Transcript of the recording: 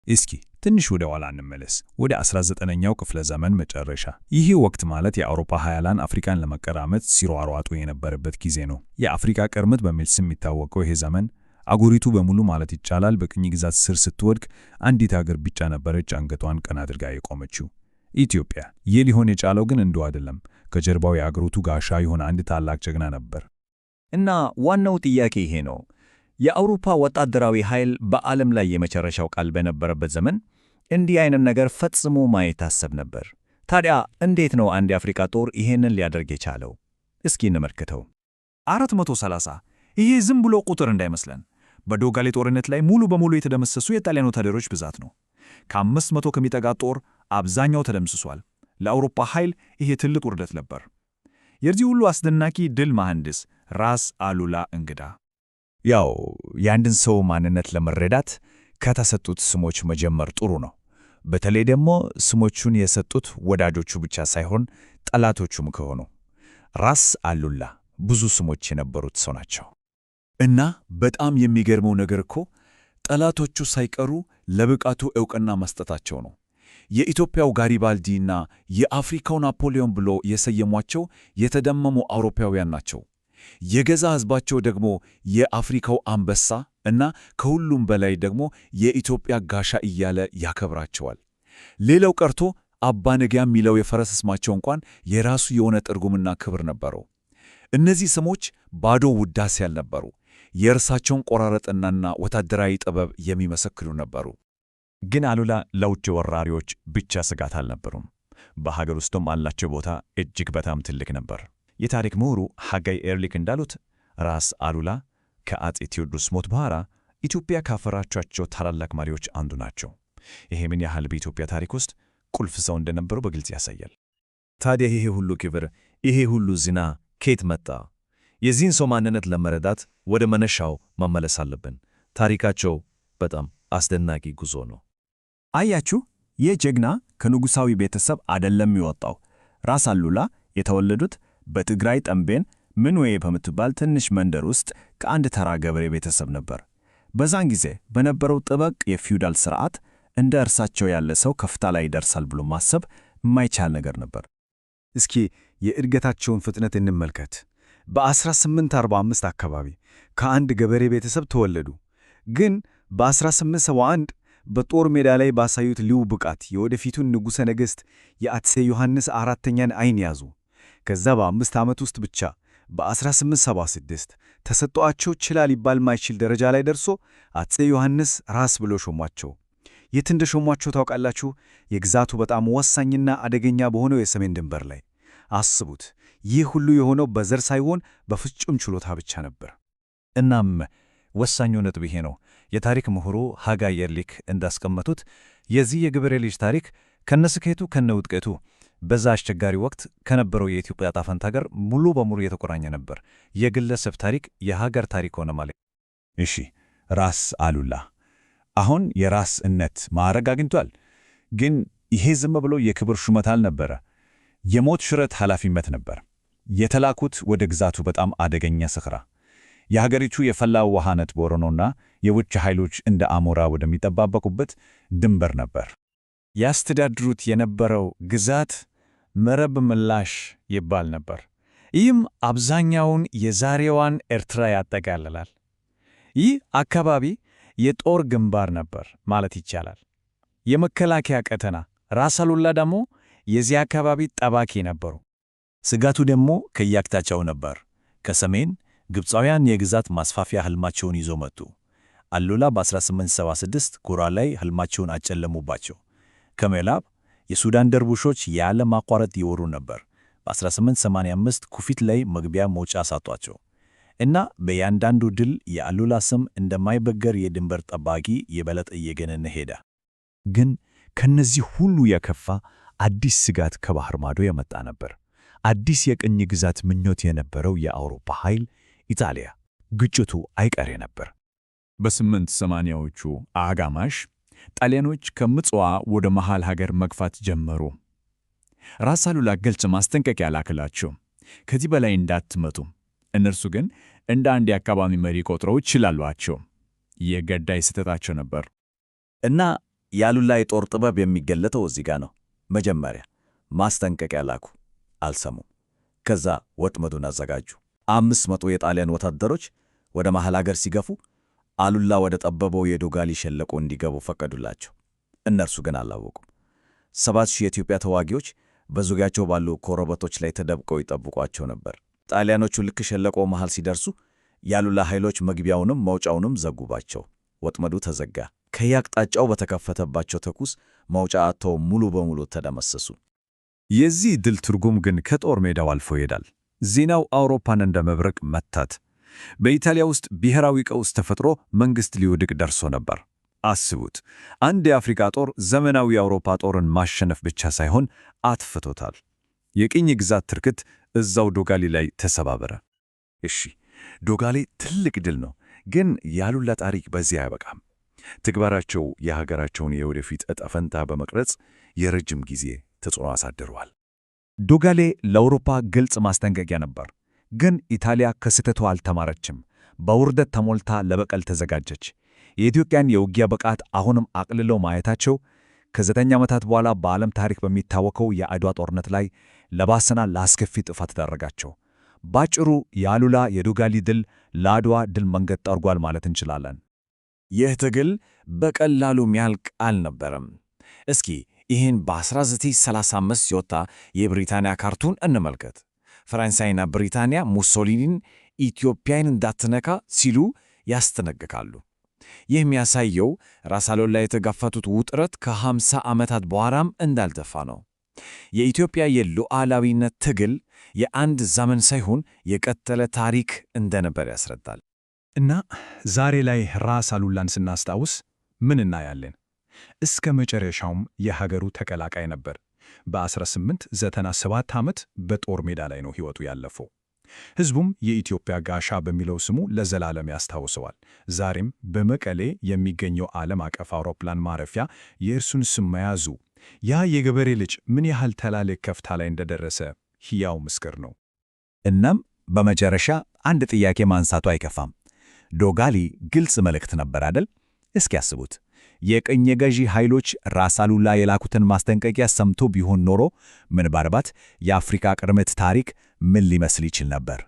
እስኪ ትንሽ ወደ ኋላ እንመለስ፣ ወደ 19ኛው ክፍለ ዘመን መጨረሻ። ይህ ወቅት ማለት የአውሮፓ ኃያላን አፍሪካን ለመቀራመት ሲሯሯጡ የነበረበት ጊዜ ነው። የአፍሪካ ቅርምት በሚል ስም የሚታወቀው ይሄ ዘመን አህጉሪቱ በሙሉ ማለት ይቻላል በቅኝ ግዛት ስር ስትወድቅ አንዲት ሀገር ብቻ ነበረች አንገቷን ቀና አድርጋ የቆመችው፣ ኢትዮጵያ። ይህ ሊሆን የቻለው ግን እንዲሁ አይደለም። ከጀርባው የአገሪቱ ጋሻ የሆነ አንድ ታላቅ ጀግና ነበር። እና ዋናው ጥያቄ ይሄ ነው። የአውሮፓ ወታደራዊ ኃይል በዓለም ላይ የመጨረሻው ቃል በነበረበት ዘመን እንዲህ አይነት ነገር ፈጽሞ ማይታሰብ ነበር። ታዲያ እንዴት ነው አንድ የአፍሪካ ጦር ይሄንን ሊያደርግ የቻለው? እስኪ እንመልከተው። 430 ይሄ ዝም ብሎ ቁጥር እንዳይመስለን። በዶጋሌ ጦርነት ላይ ሙሉ በሙሉ የተደመሰሱ የጣሊያን ወታደሮች ብዛት ነው። ከ500 ከሚጠጋ ጦር አብዛኛው ተደምስሷል። ለአውሮፓ ኃይል ይሄ ትልቅ ውርደት ነበር። የዚህ ሁሉ አስደናቂ ድል መሐንዲስ ራስ አሉላ እንግዳ። ያው የአንድን ሰው ማንነት ለመረዳት ከተሰጡት ስሞች መጀመር ጥሩ ነው። በተለይ ደግሞ ስሞቹን የሰጡት ወዳጆቹ ብቻ ሳይሆን ጠላቶቹም ከሆኑ። ራስ አሉላ ብዙ ስሞች የነበሩት ሰው ናቸው። እና በጣም የሚገርመው ነገር እኮ ጠላቶቹ ሳይቀሩ ለብቃቱ ዕውቅና መስጠታቸው ነው። የኢትዮጵያው ጋሪባልዲና የአፍሪካው ናፖሊዮን ብሎ የሰየሟቸው የተደመሙ አውሮፓውያን ናቸው። የገዛ ሕዝባቸው ደግሞ የአፍሪካው አንበሳ እና ከሁሉም በላይ ደግሞ የኢትዮጵያ ጋሻ እያለ ያከብራቸዋል። ሌላው ቀርቶ አባ ነጋ የሚለው የፈረስ ስማቸው እንኳን የራሱ የሆነ ትርጉምና ክብር ነበረው። እነዚህ ስሞች ባዶ ውዳሴ ያልነበሩ፣ የእርሳቸውን ቆራረጥናና ወታደራዊ ጥበብ የሚመሰክሩ ነበሩ። ግን አሉላ ለውጭ ወራሪዎች ብቻ ስጋት አልነበሩም። በሀገር ውስጥም አላቸው ቦታ እጅግ በጣም ትልቅ ነበር። የታሪክ ምሁሩ ሐጋይ ኤርሊክ እንዳሉት ራስ አሉላ ከአፄ ቴዎድሮስ ሞት በኋላ ኢትዮጵያ ካፈራቻቸው ታላላቅ መሪዎች አንዱ ናቸው። ይሄ ምን ያህል በኢትዮጵያ ታሪክ ውስጥ ቁልፍ ሰው እንደነበሩ በግልጽ ያሳያል። ታዲያ ይሄ ሁሉ ክብር፣ ይሄ ሁሉ ዝና ከየት መጣ? የዚህን ሰው ማንነት ለመረዳት ወደ መነሻው መመለስ አለብን። ታሪካቸው በጣም አስደናቂ ጉዞ ነው። አያችሁ፣ ይህ ጀግና ከንጉሣዊ ቤተሰብ አይደለም የወጣው። ራስ አሉላ የተወለዱት በትግራይ ጠምቤን ምንዌ በምትባል ትንሽ መንደር ውስጥ ከአንድ ተራ ገበሬ ቤተሰብ ነበር። በዛን ጊዜ በነበረው ጥብቅ የፊውዳል ሥርዓት እንደ እርሳቸው ያለ ሰው ከፍታ ላይ ይደርሳል ብሎ ማሰብ የማይቻል ነገር ነበር። እስኪ የእድገታቸውን ፍጥነት እንመልከት። በ1845 አካባቢ ከአንድ ገበሬ ቤተሰብ ተወለዱ። ግን በ1871 በጦር ሜዳ ላይ ባሳዩት ልዩ ብቃት የወደፊቱን ንጉሠ ነገሥት የአፄ ዮሐንስ አራተኛን ዓይን ያዙ። ከዛ በ5 ዓመት ውስጥ ብቻ በ1876 ተሰጥቷቸው ችላ ሊባል ማይችል ደረጃ ላይ ደርሶ አፄ ዮሐንስ ራስ ብሎ ሾሟቸው። የት እንደ ሾሟቸው ታውቃላችሁ? የግዛቱ በጣም ወሳኝና አደገኛ በሆነው የሰሜን ድንበር ላይ። አስቡት፣ ይህ ሁሉ የሆነው በዘር ሳይሆን በፍጹም ችሎታ ብቻ ነበር። እናም ወሳኙ ነጥብ ይሄ ነው። የታሪክ ምሁሩ ሐጋይ ኤርሊክ እንዳስቀመጡት የዚህ የገበሬ ልጅ ታሪክ ከነስኬቱ ከነውድቀቱ በዛ አስቸጋሪ ወቅት ከነበረው የኢትዮጵያ ዕጣ ፈንታ ጋር ሙሉ በሙሉ የተቆራኘ ነበር። የግለሰብ ታሪክ የሀገር ታሪክ ሆነ ማለት። እሺ፣ ራስ አሉላ አሁን የራስነት ማዕረግ አግኝቷል። ግን ይሄ ዝም ብሎ የክብር ሹመት አልነበረ፣ የሞት ሽረት ኃላፊነት ነበር። የተላኩት ወደ ግዛቱ በጣም አደገኛ ስፍራ፣ የሀገሪቱ የፈላ ውሃ ነጥብ ሆኖና የውጭ ኃይሎች እንደ አሞራ ወደሚጠባበቁበት ድንበር ነበር። ያስተዳድሩት የነበረው ግዛት መረብ ምላሽ ይባል ነበር። ይህም አብዛኛውን የዛሬዋን ኤርትራ ያጠቃልላል። ይህ አካባቢ የጦር ግንባር ነበር ማለት ይቻላል፣ የመከላከያ ቀጠና። ራስ አሉላ ደግሞ የዚህ አካባቢ ጠባቂ ነበሩ። ስጋቱ ደግሞ ከየአቅጣጫው ነበር። ከሰሜን ግብፃውያን የግዛት ማስፋፊያ ህልማቸውን ይዞ መጡ። አሉላ በ1876 ጎራ ላይ ህልማቸውን አጨለሙባቸው። ከምዕራብ የሱዳን ደርቡሾች ያለ ማቋረጥ ይወሩ ነበር። በ1885 ኩፊት ላይ መግቢያ መውጫ ሳጧቸው እና በያንዳንዱ ድል የአሉላ ስም እንደማይበገር የድንበር ጠባቂ የበለጠ እየገነነ ሄደ። ግን ከነዚህ ሁሉ የከፋ አዲስ ስጋት ከባህር ማዶ የመጣ ነበር። አዲስ የቅኝ ግዛት ምኞት የነበረው የአውሮፓ ኃይል ኢጣሊያ። ግጭቱ አይቀሬ ነበር። በ880ዎቹ አጋማሽ ጣሊያኖች ከምጽዋ ወደ መሃል ሀገር መግፋት ጀመሩ። ራስ አሉላ ግልጽ ማስጠንቀቂያ ላክላቸው፣ ከዚህ በላይ እንዳትመቱ። እነርሱ ግን እንደ አንድ የአካባቢ መሪ ቆጥረው ይችላሏቸው። የገዳይ ስህተታቸው ነበር። እና የአሉላ የጦር ጥበብ የሚገለጠው እዚህ ጋር ነው። መጀመሪያ ማስጠንቀቂያ ላኩ፣ አልሰሙም። ከዛ ወጥመዱን አዘጋጁ። 500 የጣሊያን ወታደሮች ወደ መሃል አገር ሲገፉ አሉላ ወደ ጠበበው የዶጋሊ ሸለቆ እንዲገቡ ፈቀዱላቸው። እነርሱ ግን አላወቁም። 7,000 የኢትዮጵያ ተዋጊዎች በዙሪያቸው ባሉ ኮረበቶች ላይ ተደብቀው ይጠብቋቸው ነበር። ጣሊያኖቹ ልክ ሸለቆ መሃል ሲደርሱ የአሉላ ኃይሎች መግቢያውንም መውጫውንም ዘጉባቸው። ወጥመዱ ተዘጋ። ከየአቅጣጫው በተከፈተባቸው ተኩስ መውጫ አጥተው ሙሉ በሙሉ ተደመሰሱ። የዚህ ድል ትርጉም ግን ከጦር ሜዳው አልፎ ይሄዳል። ዜናው አውሮፓን እንደ መብረቅ መታት። በኢጣሊያ ውስጥ ብሔራዊ ቀውስ ተፈጥሮ መንግሥት ሊወድቅ ደርሶ ነበር። አስቡት፣ አንድ የአፍሪካ ጦር ዘመናዊ የአውሮፓ ጦርን ማሸነፍ ብቻ ሳይሆን አጥፍቶታል። የቅኝ ግዛት ትርክት እዛው ዶጋሊ ላይ ተሰባበረ። እሺ፣ ዶጋሊ ትልቅ ድል ነው፣ ግን የአሉላ ታሪክ በዚህ አያበቃም። ተግባራቸው የሀገራቸውን የወደፊት ዕጣ ፈንታ በመቅረጽ የረጅም ጊዜ ተጽዕኖ አሳድረዋል። ዶጋሌ ለአውሮፓ ግልጽ ማስጠንቀቂያ ነበር። ግን ኢጣሊያ ከስህተቷ አልተማረችም። በውርደት ተሞልታ ለበቀል ተዘጋጀች። የኢትዮጵያን የውጊያ ብቃት አሁንም አቅልለው ማየታቸው ከ9 ዓመታት በኋላ በዓለም ታሪክ በሚታወቀው የአድዋ ጦርነት ላይ ለባሰና ለአስከፊ ጥፋት ዳረጋቸው። ባጭሩ የአሉላ የዶጋሊ ድል ለአድዋ ድል መንገድ ጠርጓል ማለት እንችላለን። ይህ ትግል በቀላሉ የሚያልቅ አልነበረም። እስኪ ይህን በ1935 የወጣ የብሪታንያ ካርቱን እንመልከት። ፈረንሳይና ብሪታንያ ሙሶሊኒን ኢትዮጵያን እንዳትነካ ሲሉ ያስጠነቅቃሉ። ይህ የሚያሳየው ራስ አሉላ የተጋፈጡት ውጥረት ከ50 ዓመታት በኋላም እንዳልጠፋ ነው። የኢትዮጵያ የሉዓላዊነት ትግል የአንድ ዘመን ሳይሆን የቀጠለ ታሪክ እንደነበር ያስረዳል። እና ዛሬ ላይ ራስ አሉላን ስናስታውስ ምን እናያለን? እስከ መጨረሻውም የሀገሩ ተቀላቃይ ነበር። በ1897 ዓመት በጦር ሜዳ ላይ ነው ሕይወቱ ያለፈው። ሕዝቡም የኢትዮጵያ ጋሻ በሚለው ስሙ ለዘላለም ያስታውሰዋል። ዛሬም በመቀሌ የሚገኘው ዓለም አቀፍ አውሮፕላን ማረፊያ የእርሱን ስም መያዙ ያ የገበሬ ልጅ ምን ያህል ትላልቅ ከፍታ ላይ እንደደረሰ ሕያው ምስክር ነው። እናም በመጨረሻ አንድ ጥያቄ ማንሳቱ አይከፋም። ዶጋሊ ግልጽ መልእክት ነበር አይደል? እስኪ ያስቡት። የቅኝ ገዢ ኃይሎች ራስ አሉላ የላኩትን ማስጠንቀቂያ ሰምቶ ቢሆን ኖሮ ምናልባት የአፍሪካ ቅርምት ታሪክ ምን ሊመስል ይችል ነበር?